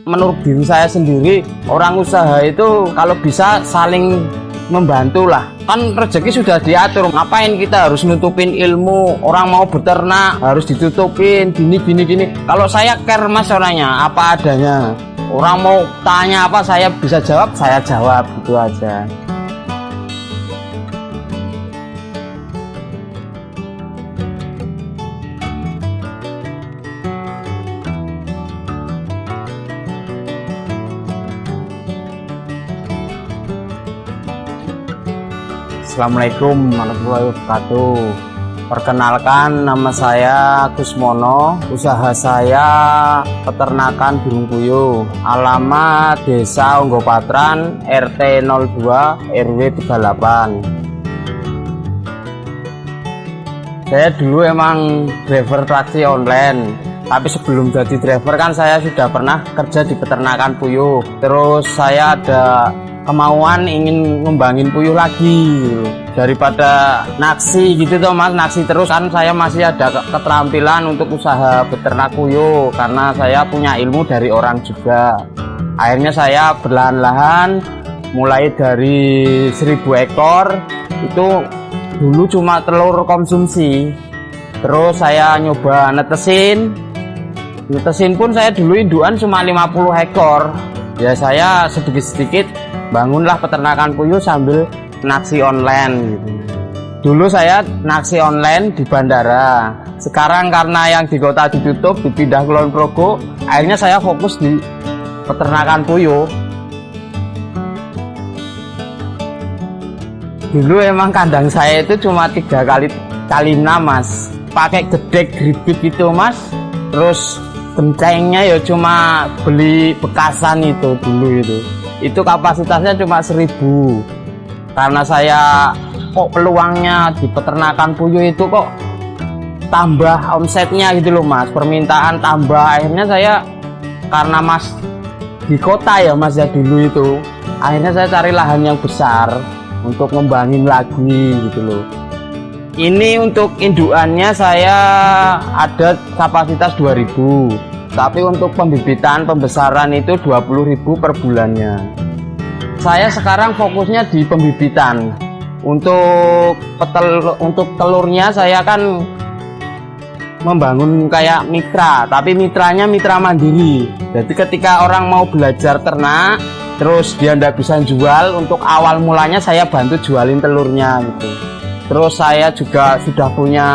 Menurut diri saya sendiri, orang usaha itu kalau bisa saling membantu lah. Kan rezeki sudah diatur, ngapain kita harus nutupin ilmu? Orang mau beternak harus ditutupin gini. Kalau saya care mas orangnya apa adanya. Orang mau tanya apa saya bisa jawab, saya jawab gitu aja. Assalamualaikum warahmatullahi wabarakatuh. Perkenalkan, nama saya Gusmono. Usaha saya peternakan burung puyuh. Alamat Desa Onggopatran, RT 02 RW 38. Saya dulu emang driver taksi online. Tapi sebelum jadi driver kan saya sudah pernah kerja di peternakan puyuh. Terus saya ada kemauan ingin ngembangin puyuh lagi gitu. Daripada naksi gitu toh mas, naksi terus kan saya masih ada keterampilan untuk usaha beternak puyuh karena saya punya ilmu dari orang juga. Akhirnya saya berlahan-lahan mulai dari 1000 ekor itu dulu cuma telur konsumsi. Terus saya nyoba netesin pun saya dulu indukan cuma 50 ekor. Ya saya sedikit-sedikit bangunlah peternakan puyuh sambil naksi online gitu. Dulu saya naksi online di bandara. Sekarang karena yang di kota ditutup, dipindah ke Kulon Progo, akhirnya saya fokus di peternakan puyuh. Dulu emang kandang saya itu cuma 3 kali 6 mas. Pakai gedek gribit gitu mas. Terus kencengnya ya cuma beli bekasan itu dulu itu kapasitasnya cuma 1000. Karena saya kok peluangnya di peternakan puyuh itu kok tambah omsetnya gitu loh mas, permintaan tambah. Akhirnya saya karena mas di kota ya mas ya dulu itu, akhirnya saya cari lahan yang besar untuk ngembangin lagi gitu loh. Ini untuk indukannya saya ada kapasitas 2000, tapi untuk pembibitan pembesaran itu 20.000 per bulannya. Saya sekarang fokusnya di pembibitan. Untuk telurnya saya kan membangun kayak mitra, tapi mitranya mitra mandiri. Jadi ketika orang mau belajar ternak, terus dia ndak bisa jual, untuk awal mulanya saya bantu jualin telurnya gitu. Terus saya juga sudah punya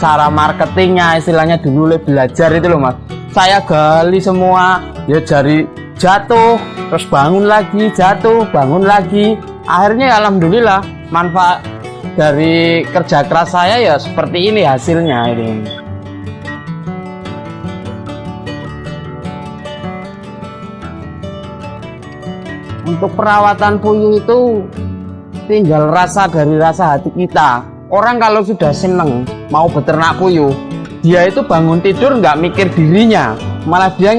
cara marketingnya, istilahnya dulu belajar itu loh mas. Saya gali semua, ya dari jatuh, terus bangun lagi, jatuh, bangun lagi. Akhirnya ya alhamdulillah manfaat dari kerja keras saya ya seperti ini hasilnya ini. Untuk perawatan puyuh itu tinggal rasa dari rasa hati kita. Orang kalau sudah seneng mau beternak puyuh, dia itu bangun tidur nggak mikir dirinya, malah dia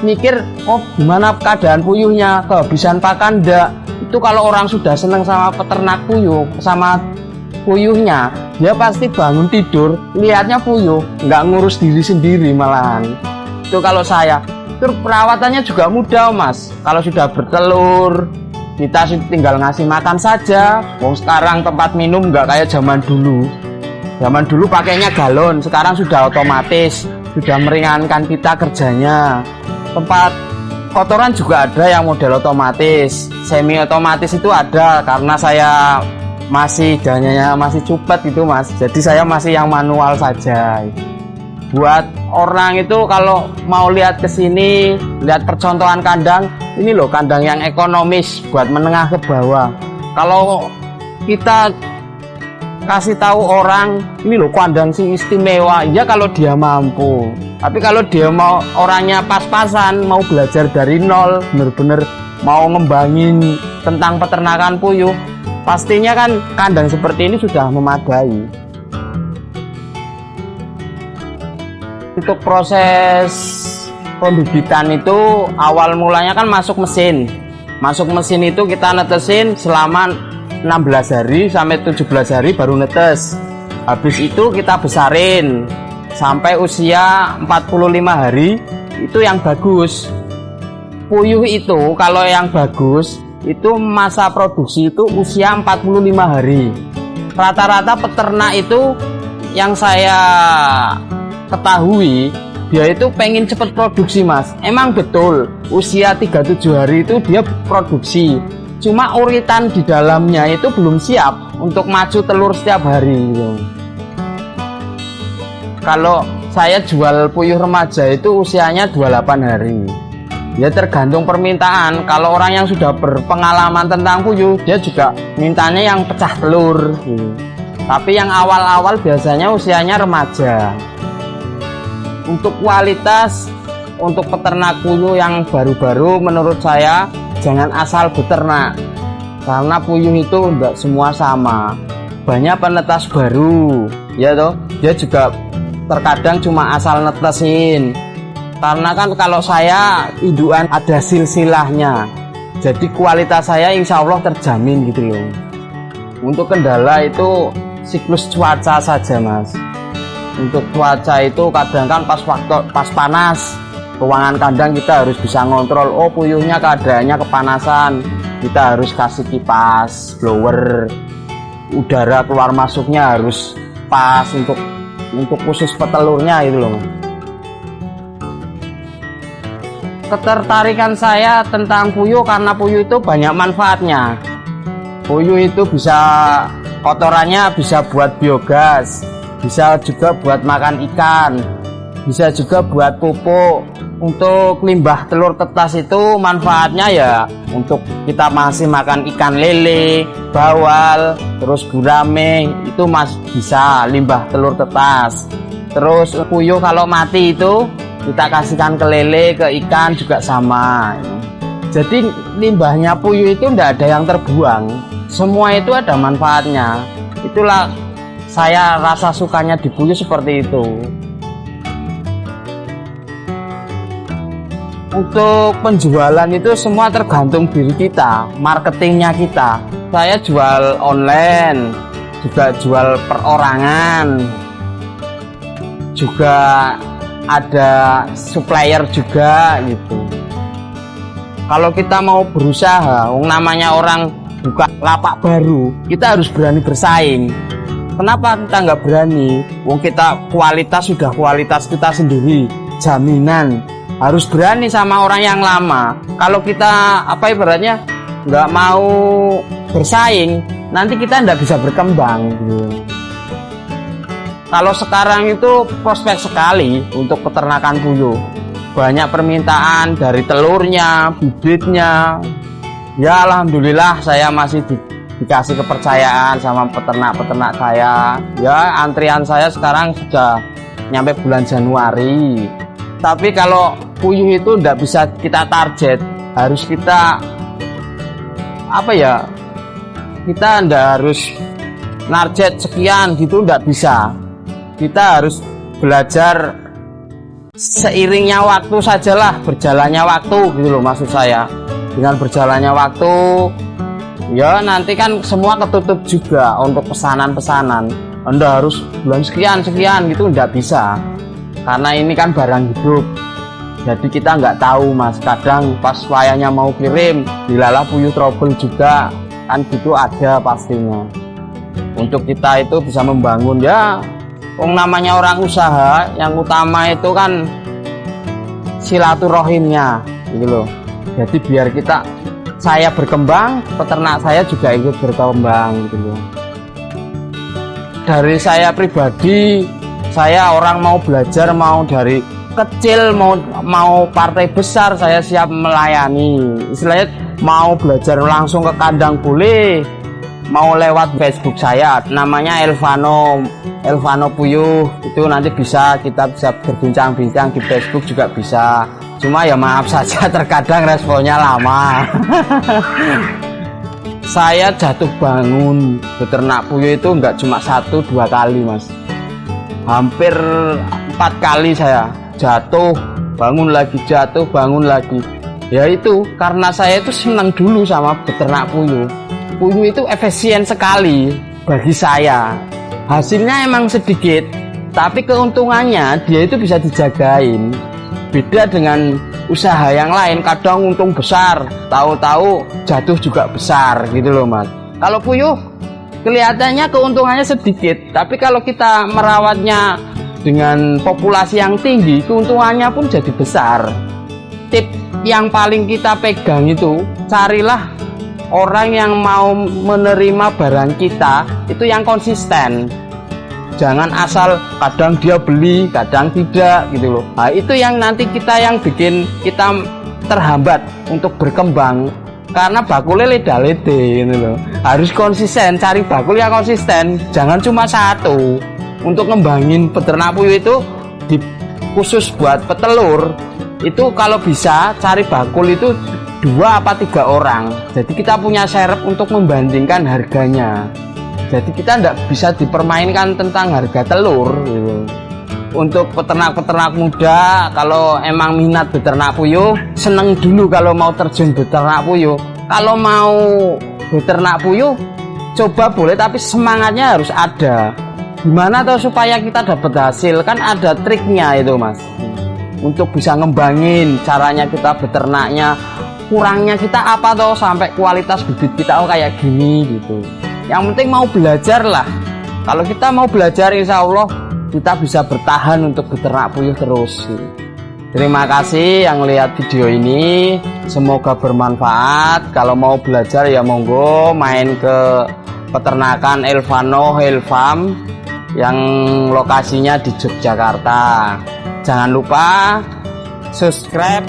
mikir oh gimana keadaan puyuhnya, kehabisan pakan enggak. Itu kalau orang sudah seneng sama peternak puyuh, sama puyuhnya, dia pasti bangun tidur lihatnya puyuh, nggak ngurus diri sendiri malahan. Itu kalau saya. Terus perawatannya juga mudah mas. Kalau sudah bertelur kita tinggal ngasih makan saja. Sekarang tempat minum nggak kayak zaman dulu. Zaman dulu pakainya galon, sekarang sudah otomatis, sudah meringankan kita kerjanya. Tempat kotoran juga ada yang model otomatis, semi otomatis itu ada. Karena saya masih dananya masih cepet gitu mas, jadi saya masih yang manual saja. Buat orang itu kalau mau lihat ke sini, lihat percontohan kandang, ini loh kandang yang ekonomis buat menengah ke bawah. Kalau kita kasih tahu orang, ini loh kandang sing istimewa, ya kalau dia mampu. Tapi kalau dia mau orangnya pas-pasan, mau belajar dari nol, bener-bener mau ngembangin tentang peternakan puyuh, pastinya kan kandang seperti ini sudah memadai. Untuk proses pembibitan itu awal mulanya kan masuk mesin. Masuk mesin itu kita netesin selama 16 hari sampai 17 hari baru netes. Habis itu kita besarin sampai usia 45 hari, itu yang bagus. Puyuh itu kalau yang bagus itu masa produksi itu usia 45 hari. Rata-rata peternak itu yang saya ketahui dia itu pengen cepet produksi, Mas. Emang betul usia 37 hari itu dia produksi, cuma uritan di dalamnya itu belum siap untuk maju telur setiap hari gitu. Kalau saya jual puyuh remaja itu usianya 28 hari. Ya tergantung permintaan. Kalau orang yang sudah berpengalaman tentang puyuh, dia juga mintanya yang pecah telur gitu. Tapi yang awal-awal biasanya usianya remaja. Untuk kualitas, untuk peternak puyuh yang baru-baru menurut saya jangan asal beternak. Karena puyuh itu enggak semua sama. Banyak penetas baru, ya toh. Dia juga terkadang cuma asal netesin. Karena kan kalau saya indukan ada silsilahnya, jadi kualitas saya insya Allah terjamin gitu loh. Untuk kendala itu siklus cuaca saja, Mas. Untuk cuaca itu kadang kan pas panas, ruangan kandang kita harus bisa ngontrol. Oh puyuhnya keadaannya kepanasan, kita harus kasih kipas, blower, udara keluar masuknya harus pas untuk khusus petelurnya itu loh. Ketertarikan saya tentang puyuh karena puyuh itu banyak manfaatnya. Puyuh itu bisa kotorannya bisa buat biogas, bisa juga buat makan ikan, bisa juga buat pupuk. Untuk limbah telur tetas itu manfaatnya ya untuk kita masih makan ikan lele, bawal, terus gurame, itu bisa limbah telur tetas. Terus puyuh kalau mati itu kita kasihkan ke lele, ke ikan juga sama. Jadi limbahnya puyuh itu tidak ada yang terbuang, semua itu ada manfaatnya. Itulah saya rasa sukanya di puyuh seperti itu. Untuk penjualan itu semua tergantung diri kita, marketingnya kita. Saya jual online, juga jual perorangan, juga ada supplier juga gitu. Kalau kita mau berusaha, namanya orang buka lapak baru, kita harus berani bersaing. Kenapa kita nggak berani? Kita kualitas sudah kualitas kita sendiri, jaminan. Harus berani sama orang yang lama. Kalau kita ibaratnya nggak mau bersaing, nanti kita nggak bisa berkembang gitu. Kalau sekarang itu prospek sekali untuk peternakan puyuh. Banyak permintaan dari telurnya, bibitnya. Ya alhamdulillah saya masih dikasih kepercayaan sama peternak-peternak saya. Ya antrian saya sekarang sudah nyampe bulan Januari. Tapi kalau puyuh itu tidak bisa kita target, harus kita kita tidak harus target sekian gitu, tidak bisa. Kita harus belajar seiringnya waktu sajalah, berjalannya waktu gitu loh maksud saya. Dengan berjalannya waktu ya nanti kan semua ketutup juga untuk pesanan-pesanan. Anda harus bulan sekian gitu, tidak bisa. Karena ini kan barang hidup, jadi kita nggak tahu, Mas. Kadang pas wayahnya mau kirim dilalah puyuh trouble juga kan, gitu ada pastinya. Untuk kita itu bisa membangun ya, namanya orang usaha, yang utama itu kan silaturahimnya gitu loh. Jadi biar saya berkembang, peternak saya juga ikut berkembang gitu loh. Dari saya pribadi, saya orang mau belajar, mau dari kecil mau partai besar, saya siap melayani. Istilahnya mau belajar langsung ke kandang boleh, mau lewat Facebook saya, namanya Elvano Puyuh, itu nanti kita bisa berbincang-bincang di Facebook juga bisa. Cuma ya maaf saja terkadang responnya lama. Saya jatuh bangun beternak puyuh itu enggak cuma 1-2 kali, Mas. Hampir 4 kali saya jatuh, bangun lagi, jatuh, bangun lagi. Ya itu karena saya itu senang dulu sama beternak puyuh. Puyuh itu efisien sekali bagi saya. Hasilnya emang sedikit, tapi keuntungannya dia itu bisa dijagain. Beda dengan usaha yang lain kadang untung besar, tahu-tahu jatuh juga besar gitu loh Mas. Kalau puyuh kelihatannya keuntungannya sedikit, tapi kalau kita merawatnya dengan populasi yang tinggi, keuntungannya pun jadi besar. Tip yang paling kita pegang itu, carilah orang yang mau menerima barang kita itu yang konsisten. Jangan asal kadang dia beli, kadang tidak gitu loh. Nah, itu yang nanti kita yang bikin kita terhambat untuk berkembang. Karena bakulnya leda-lede gitu loh. Harus konsisten, cari bakul yang konsisten. Jangan cuma satu. Untuk ngembangin peternak puyuh itu khusus buat petelur, itu kalau bisa cari bakul itu 2 apa 3 orang. Jadi kita punya serep untuk membandingkan harganya. Jadi kita tidak bisa dipermainkan tentang harga telur gitu. Untuk peternak-peternak muda, kalau emang minat beternak puyuh, seneng dulu kalau mau terjun beternak puyuh. Kalau mau beternak puyuh, coba boleh, tapi semangatnya harus ada. Gimana tuh supaya kita dapat hasil? Kan ada triknya itu Mas. Untuk bisa ngembangin, caranya kita beternaknya, kurangnya kita apa tuh sampai kualitas bibit kita kayak gini gitu. Yang penting mau belajar lah. Kalau kita mau belajar, insya Allah kita bisa bertahan untuk beternak puyuh terus. Terima kasih yang lihat video ini, semoga bermanfaat. Kalau mau belajar ya monggo main ke peternakan Elvano Farm yang lokasinya di Yogyakarta. Jangan lupa subscribe,